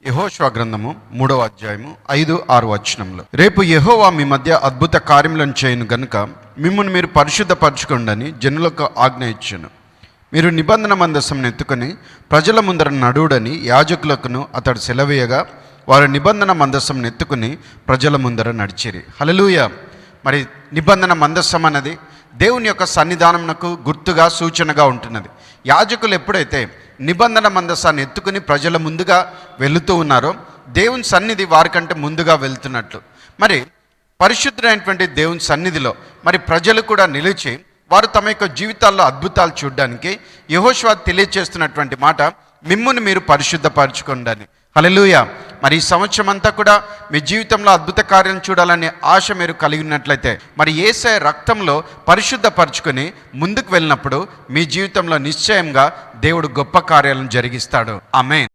యెహోషువ గ్రంథము 3వ అధ్యాయము 5-6 వచనములు. రేపు యెహోవా మీ మధ్య అద్భుత కార్యములను చేయను గనుక మిమ్మును మీరు పరిశుద్ధపరచుకోండి జనులకు ఆజ్ఞ ఇచ్చెను. మీరు నిబంధన మందసమును ఎత్తుకొని ప్రజల ముందర నడువుడని యాజకులకును అతడు సెలవీయగా వారు నిబంధన మందసమును ఎత్తుకుని ప్రజల ముందర నడిచిరి. హల్లెలూయా. మరి నిబంధన మందసం అన్నది దేవుని యొక్క సన్నిధానమునకు గుర్తుగా సూచనగా ఉంటున్నది. యాజకులు ఎప్పుడైతే నిబంధన మందసాన్ని ఎత్తుకుని ప్రజల ముందుగా వెళుతూ ఉన్నారో దేవుని సన్నిధి వారికంటే ముందుగా వెళ్తున్నట్లు, మరి పరిశుద్ధుడైనటువంటి దేవుని సన్నిధిలో మరి ప్రజలు కూడా నిలిచి వారు తమ యొక్క జీవితాల్లో అద్భుతాలు చూడడానికి యెహోషువ తెలియచేస్తున్నటువంటి మాట, మిమ్మును మీరు పరిశుద్ధపరచుకోండి అని. హల్లెలూయా. మరి ఈ సంవత్సరం అంతా కూడా మీ జీవితంలో అద్భుత కార్యం చూడాలనే ఆశ మీరు కలిగి ఉన్నట్లయితే మరి యేసయ్య రక్తంలో పరిశుద్ధపరచుకొని ముందుకు వెళ్ళినప్పుడు మీ జీవితంలో నిశ్చయంగా దేవుడు గొప్ప కార్యాలను జరిగిస్తాడు. ఆమేన్.